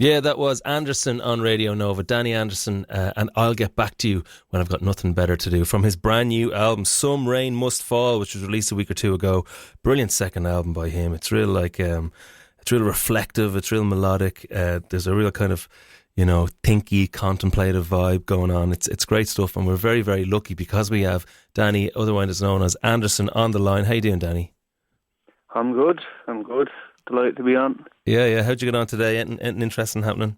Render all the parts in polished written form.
Yeah, that was Anderson on Radio Nova. Danny Anderson, and I'll get back to you when I've got nothing better to do. From his brand new album, Some Rain Must Fall, which was released a week or two ago. Brilliant second album by him. It's real it's real reflective. It's real melodic. There's a real kind of, thinky, contemplative vibe going on. It's great stuff, and we're very, very lucky because we have Danny, otherwise known as Anderson, on the line. How you doing, Danny? I'm good. Delighted to be on. Yeah. How'd you get on today? Anything interesting happening?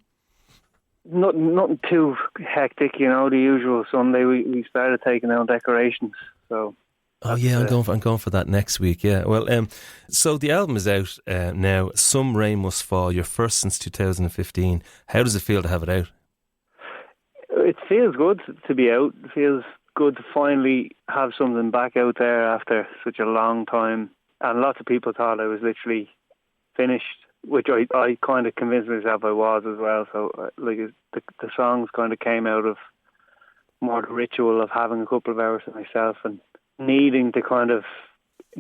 Nothing too hectic, the usual Sunday. We started taking down decorations. So. Oh yeah, I'm going for that next week. Yeah. Well, so the album is out now. Some Rain Must Fall. Your first since 2015. How does it feel to have it out? It feels good to be out. It feels good to finally have something back out there after such a long time. And lots of people thought I was literally finished, which I kind of convinced myself I was as well. So the songs kind of came out of more the ritual of having a couple of hours to myself and needing to kind of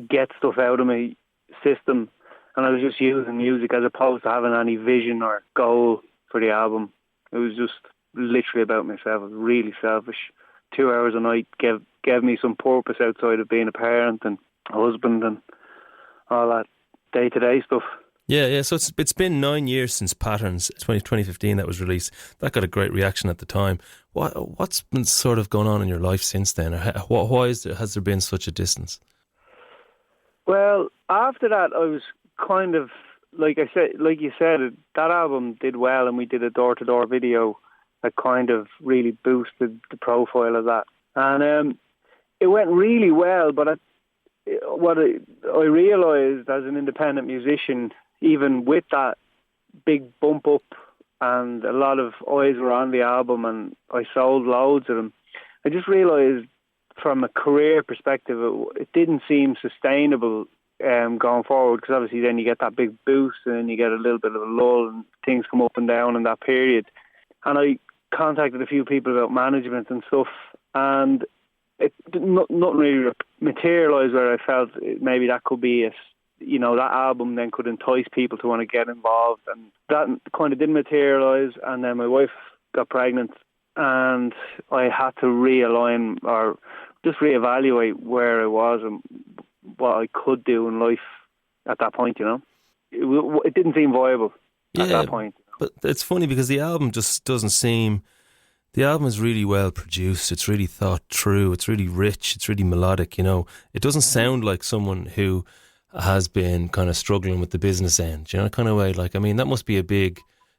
get stuff out of my system. And I was just using music as opposed to having any vision or goal for the album. It was just literally about myself. It was really selfish. 2 hours a night gave me some purpose outside of being a parent and a husband and all that day-to-day stuff. Yeah. So it's been 9 years since Patterns, 2015, that was released. That got a great reaction at the time. What's been sort of going on in your life since then? Or why has there been such a distance? Well, after that, I was kind of, like you said, that album did well, and we did a door-to-door video that kind of really boosted the profile of that. And it went really well, but what I realised as an independent musician, even with that big bump up and a lot of eyes were on the album and I sold loads of them, I just realised from a career perspective it didn't seem sustainable going forward, because obviously then you get that big boost and then you get a little bit of a lull and things come up and down in that period. And I contacted a few people about management and stuff, and nothing really materialised where I felt maybe that could be that album then could entice people to want to get involved, and that kind of didn't materialise. And then my wife got pregnant and I had to realign or just reevaluate where I was and what I could do in life at that point. It didn't seem viable at that point. But it's funny because the album just doesn't seem... The album is really well produced. It's really thought through. It's really rich. It's really melodic. It doesn't sound like someone who has been kind of struggling with the business end, kind of way. That must be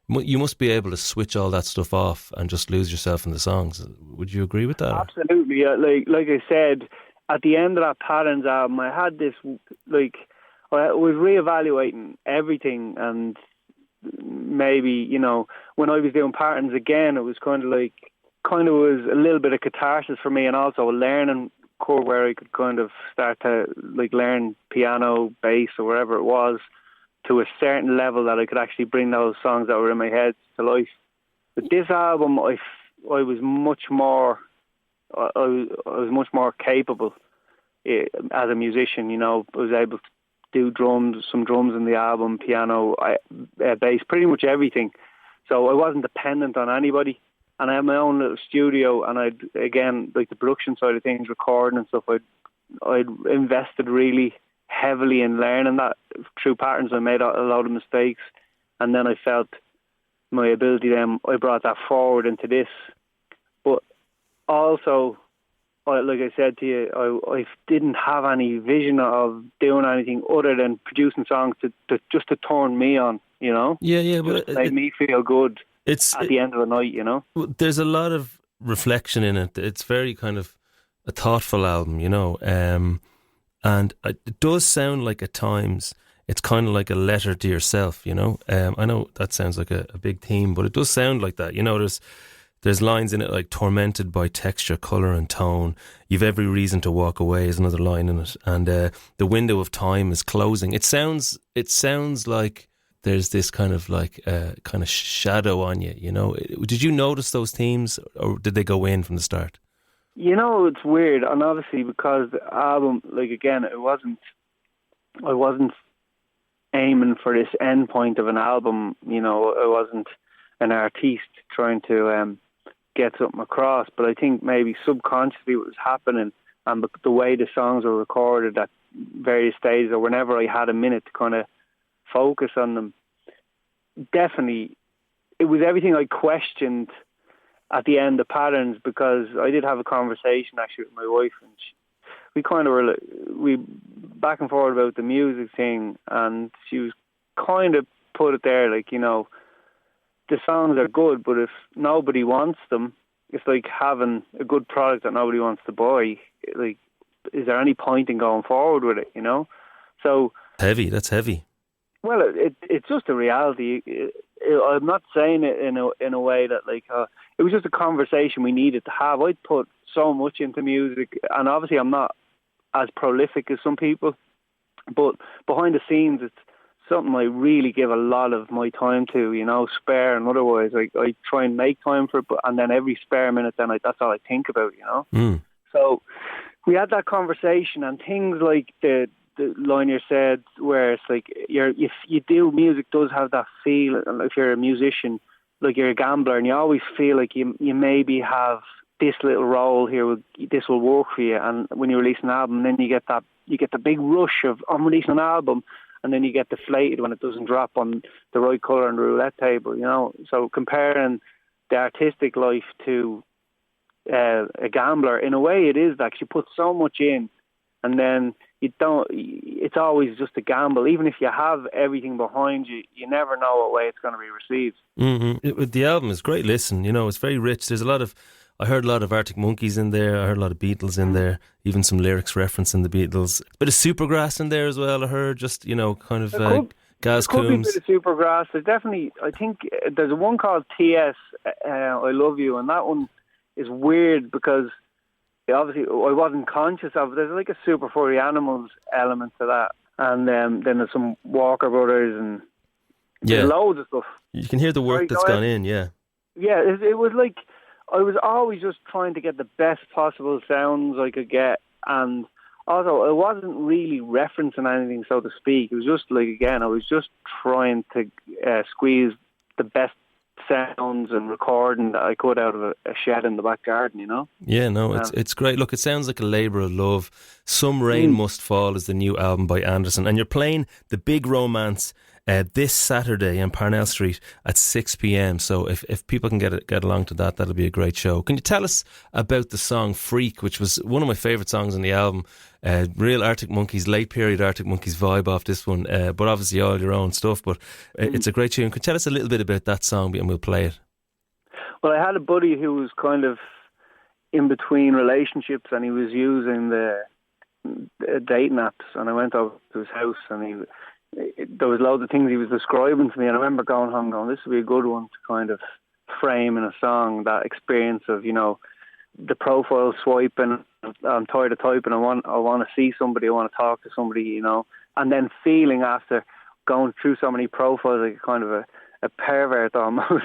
you must be able to switch all that stuff off and just lose yourself in the songs. Would you agree with that? Absolutely. Yeah. Like I said, at the end of that Patterns album, I had this, I was reevaluating everything, and maybe, when I was doing Patterns again, it was kind of was a little bit of catharsis for me, and also a learning curve where I could kind of start to learn piano, bass, or wherever it was, to a certain level that I could actually bring those songs that were in my head to life. But this album, I was much more capable as a musician. I was able to do some drums in the album, piano, bass, pretty much everything. So I wasn't dependent on anybody. And I had my own little studio, and the production side of things, recording and stuff, I'd invested really heavily in learning that through Patterns. I made a lot of mistakes, and then I felt my ability then, I brought that forward into this. But also, like I said to you, I didn't have any vision of doing anything other than producing songs to just to turn me on, Yeah, but it made me feel good at the end of the night, There's a lot of reflection in it. It's very kind of a thoughtful album, and it does sound like at times it's kind of like a letter to yourself, I know that sounds like a big theme, but it does sound like that, There's lines in it like tormented by texture, colour and tone. You've every reason to walk away is another line in it. And the window of time is closing. It sounds like there's this kind of shadow on you, Did you notice those themes, or did they go in from the start? It's weird. And obviously because the album, again, I wasn't aiming for this end point of an album, I wasn't an artiste trying to get something across. But I think maybe subconsciously what was happening, and the way the songs were recorded at various stages, or whenever I had a minute to kind of focus on them, definitely it was everything I questioned at the end, the patterns, because I did have a conversation actually with my wife, and we kind of were back and forth about the music thing, and she was kind of put it there like, the songs are good, but if nobody wants them, it's like having a good product that nobody wants to buy. Like, is there any point in going forward with it, So heavy, that's heavy. Well, it's just a reality. I'm not saying it in a way that it was just a conversation we needed to have. I'd put so much into music, and obviously I'm not as prolific as some people, but behind the scenes it's something I really give a lot of my time to, spare and otherwise. I try and make time for it, and then every spare minute then that's all I think about, So we had that conversation, and things like the line you said, where it's like music does have that feel. If you're a musician, like you're a gambler, and you always feel like you maybe have this little role here. This will work for you, and when you release an album, then you get the big rush of I'm releasing an album, and then you get deflated when it doesn't drop on the right colour on the roulette table. So comparing the artistic life to a gambler, in a way, it is that you put so much in, and then it's always just a gamble. Even if you have everything behind you, you never know what way it's going to be received. Mm-hmm. The album is great listen, it's very rich. There's I heard a lot of Arctic Monkeys in there, I heard a lot of Beatles in there, even some lyrics referencing the Beatles. Bit of Supergrass in there as well, I heard, just, kind of Gaz Coombs. Could be a bit of Supergrass. There's definitely, I think there's one called T.S. I Love You, and that one is weird because obviously I wasn't conscious of it. There's like a Super Furry Animals element to that, and then there's some Walker Brothers, and there's loads of stuff. You can hear the work that's gone in. Yeah it was like I was always just trying to get the best possible sounds I could get, and also I wasn't really referencing anything, so to speak. It was just like, again, I was just trying to squeeze the best sounds and recording that I could out of a shed in the back garden, Yeah, no, it's great. Look, it sounds like a labour of love. Some Rain Must Fall is the new album by Anderson, and you're playing The Big Romance this Saturday in Parnell Street at 6 p.m. So if people can get along to that, that'll be a great show. Can you tell us about the song Freak, which was one of my favourite songs on the album? Real Arctic Monkeys, late period Arctic Monkeys vibe off this one, but obviously all your own stuff, but it's a great tune. Can you tell us a little bit about that song and we'll play it? Well, I had a buddy who was kind of in between relationships, and he was using the dating apps, and I went over to his house, and there was loads of things he was describing to me, and I remember going home going, this would be a good one to kind of frame in a song, that experience of, the profile swiping. I'm tired of typing. I want to see somebody. I want to talk to somebody. And then feeling after going through so many profiles like kind of a pervert almost.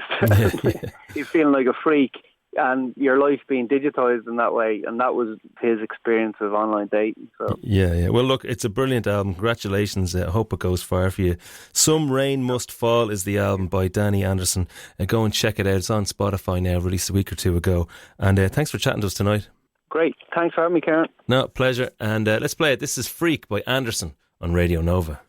You're feeling like a freak, and your life being digitised in that way. And that was his experience of online dating. So yeah. Well, look, it's a brilliant album. Congratulations. I hope it goes far for you. Some Rain Must Fall is the album by Danny Anderson. Go and check it out. It's on Spotify now, released a week or two ago. And thanks for chatting to us tonight. Great. Thanks for having me, Kieran. No, pleasure. And let's play it. This is Freak by Anderson on Radio Nova.